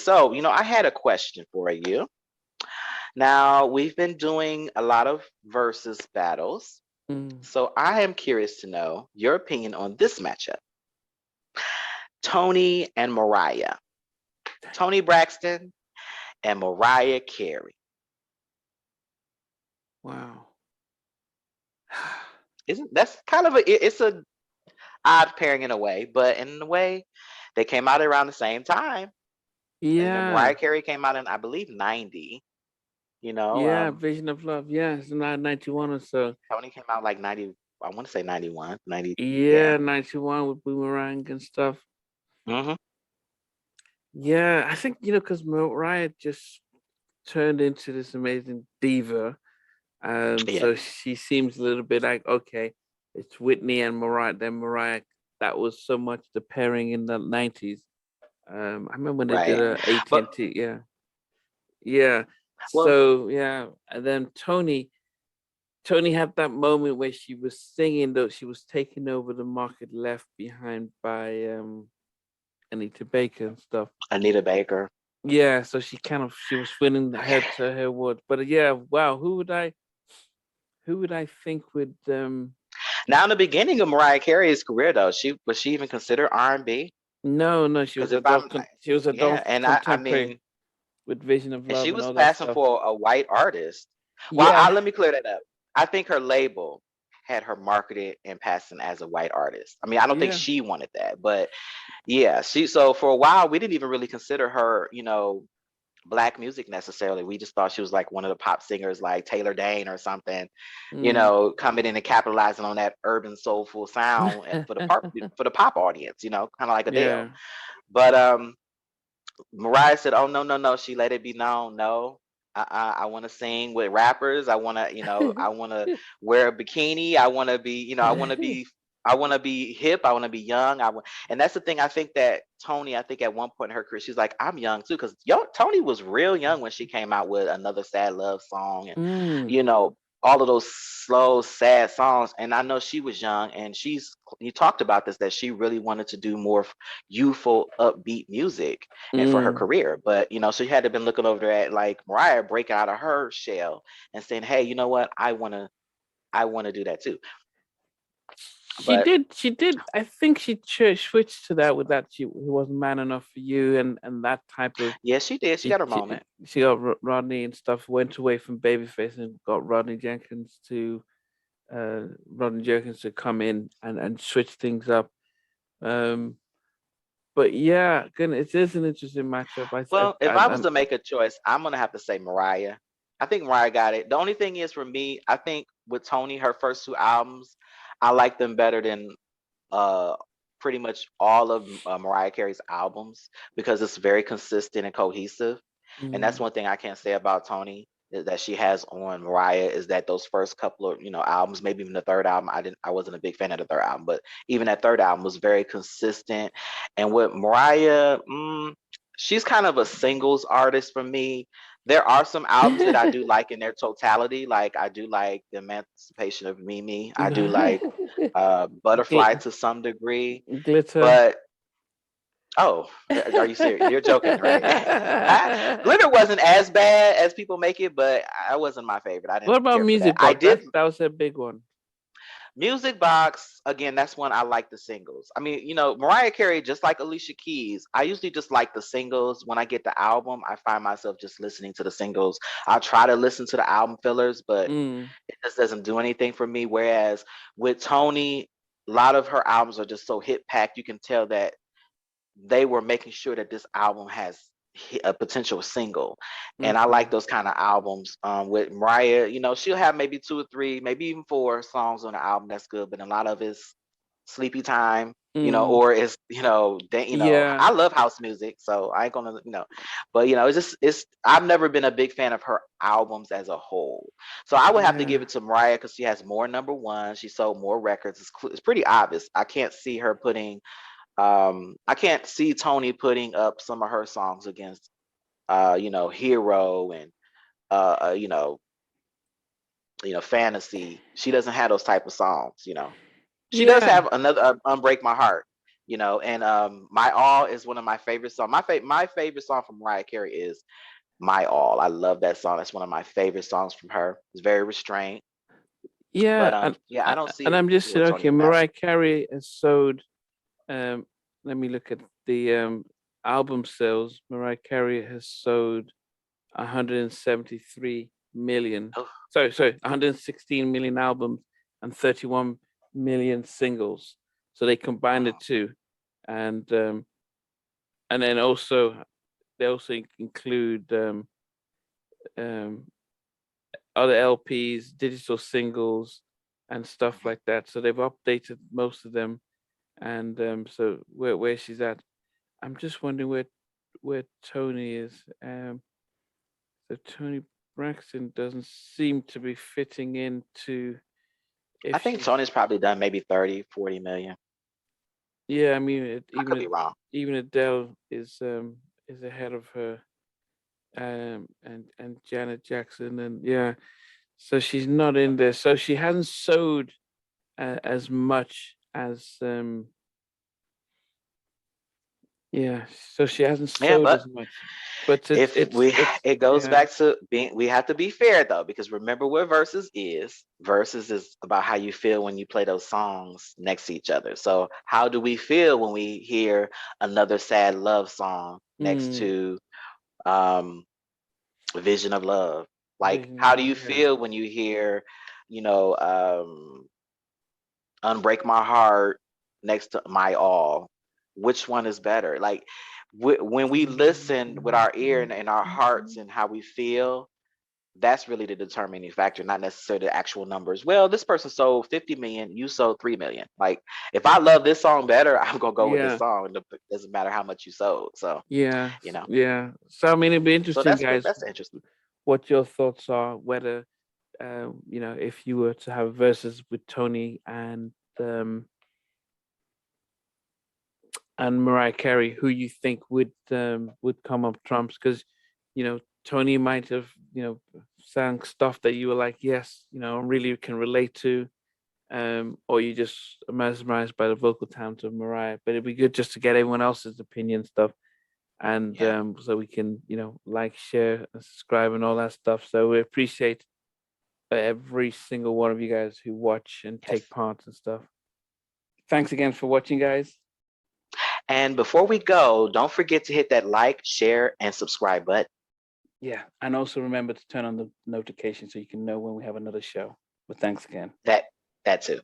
so, I had a question for you. Now, we've been doing a lot of versus battles. Mm. So I am curious to know your opinion on this matchup. Toni and Mariah. Toni Braxton and Mariah Carey. Wow. Isn't that's kind of it's a odd pairing in a way, but in a way, they came out around the same time. And then Yeah. Mariah Carey came out in, I believe, 90. You know, Yeah. Vision of Love. Yeah. It's not 91 or so. Tony came out like 90, I want to say 91, 90. Yeah. Yeah. 91 with Boomerang and stuff. Hmm. Yeah. I think, because Mariah just turned into this amazing diva. Yeah. So she seems a little bit like, okay, it's Whitney and Mariah. Then Mariah, that was so much the pairing in the 90s. I remember when they did Right. a But, AT&T. Yeah. Yeah. well, So yeah, and then Tony had that moment where she was singing though she was taking over the market left behind by Anita Baker and stuff. Anita Baker. Yeah, so she was winning the Oh, yeah. head to her award. But yeah, wow, who would I think would Now, in the beginning of Mariah Carey's career, though, she even considered R&B? no, she Because was if I'm, she was yeah, adult and I contemporary mean, with Vision of and she Love and was all that passing stuff. for a white artist. Well, Yeah. let me clear that up. I think her label had her marketed and passing as a white artist. I mean, I don't think Yeah. she wanted that, but yeah, so for a while we didn't even really consider her, black music necessarily. We just thought she was like one of the pop singers like Taylor Dane or something, Mm. coming in and capitalizing on that urban soulful sound for the pop audience, kind of like Adele. Yeah. But Mariah said, "Oh, no, no, no." She let it be known, no. I want to sing with rappers. I want to, I want to wear a bikini. I want to be, I want to be hip. I want to be young. And that's the thing. I think that Toni, I think at one point in her career, she's like, I'm young too, because Toni was real young when she came out with another sad love song, and Mm. you know, all of those slow, sad songs. And I know she was young, and you talked about this, that she really wanted to do more youthful, upbeat music and for her Mm. career. But so you had to been looking over there at like Mariah breaking out of her shell and saying, "Hey, you know what? I want to do that too." She But did. She did. I think she switched to that with that. She he wasn't man enough for you, and that type of. yeah, she did. She She got her she, moment. she got Rodney and stuff. Went away from Babyface and got Rodney Jenkins to come in and switch things up. Um, but yeah, again, it is an interesting matchup. Well, if I was to make a choice, I'm gonna have to say Mariah. I think Mariah got it. The only thing is for me, I think with Toni, her first two albums, I like them better than uh pretty much all of Mariah Carey's albums, because it's very consistent and cohesive. And that's mm, one thing I can't say about Toni that she has on Mariah, is that those first couple of albums, maybe even the third album, I wasn't a big fan of the third album, but even that third album was very consistent. And with Mariah, she's kind of a singles artist for me. There are some albums that I do like in their totality. Like I do like The Emancipation of Mimi. I do like Butterfly Gl- to some degree. glitter. But oh, are you serious? You're joking, right? Glitter wasn't as bad as people make it, but I wasn't my favorite. I What didn't about care for that. Music I Box? did That was a big one. Music Box, again, that's one I like the singles. I mean, Mariah Carey, just like Alicia Keys, I usually just like the singles. When I get the album, I find myself just listening to the singles. I'll try to listen to the album fillers, but Mm. it just doesn't do anything for me. Whereas with Toni, a lot of her albums are just so hit packed. You can tell that they were making sure that this album has a potential single. And I like Mm-hmm. those kind of albums. With Mariah, she'll have maybe two or three, maybe even four songs on the album that's good, but a lot of it's sleepy time, Mm. or it's Yeah. I love house music, so I ain't gonna but it's I've never been a big fan of her albums as a whole. So I would have to give Yeah. it to Mariah, because she has more number one, she sold more records. It's pretty obvious. I can't see Toni putting up some of her songs against Hero and uh, uh you know Fantasy. She doesn't have those type of songs. She does Yeah. have another Unbreak My Heart, you know. And My All is one of my favorite songs. My favorite song from Mariah Carey is My All. I love that song. That's one of my favorite songs from her. It's very restrained. Yeah, But and yeah, I don't see and it I'm just saying, with Toni okay, Mariah Braxton. Carey has sold. Let me look at the album sales. Mariah Carey has sold 173 million. Oh, Sorry, 116 million albums and 31 million singles. So they combined the wow. two, and then also they also include um, other LPs, digital singles, and stuff Mhm. like that. So they've updated most of them, and so where she's at, I'm just wondering where Toni is. So Toni Braxton doesn't seem to be fitting into I if think she's. Tony's probably done maybe 30, 40 million. Yeah, I mean I could be wrong. even Adele is ahead of her, and Janet Jackson, and yeah, so she's not in there. So she hasn't sold as much as yeah. So she hasn't Yeah, sold but as much, but if we it's it goes yeah. back to being, we have to be fair though, because remember what verses is. Verses is about how you feel when you play those songs next to each other. So how do we feel when we hear another sad love song next Mm, to Vision of Love? Like, how vision, do you yeah, feel when you hear, you know, Unbreak My Heart next to My All? Which one is better? Like, when we listen with our ear and our hearts and how we feel, that's really the determining factor, not necessarily the actual numbers. Well, this person sold 50 million, you sold 3 million. Like, if I love this song better, I'm gonna go with this yeah. song. It doesn't matter how much you sold. So, Yeah, you know, yeah. So I mean, it'd be so interesting, guys, that's interesting. what your thoughts are. Whether if you were to have verses with Toni um and Mariah Carey, who you think would come up trumps? Because Toni might have sang stuff that you were like, yes, I really can relate to, or you just are mesmerized by the vocal talent of Mariah. But it'd be good just to get everyone else's opinion stuff, and Yeah. so we can like, share, and subscribe, and all that stuff. So we appreciate every single one of you guys who watch and Yes. take part and stuff. Thanks again for watching, guys. And before we go, don't forget to hit that like, share, and subscribe button. Yeah, and also remember to turn on the notification so you can know when we have another show. But thanks again. That too.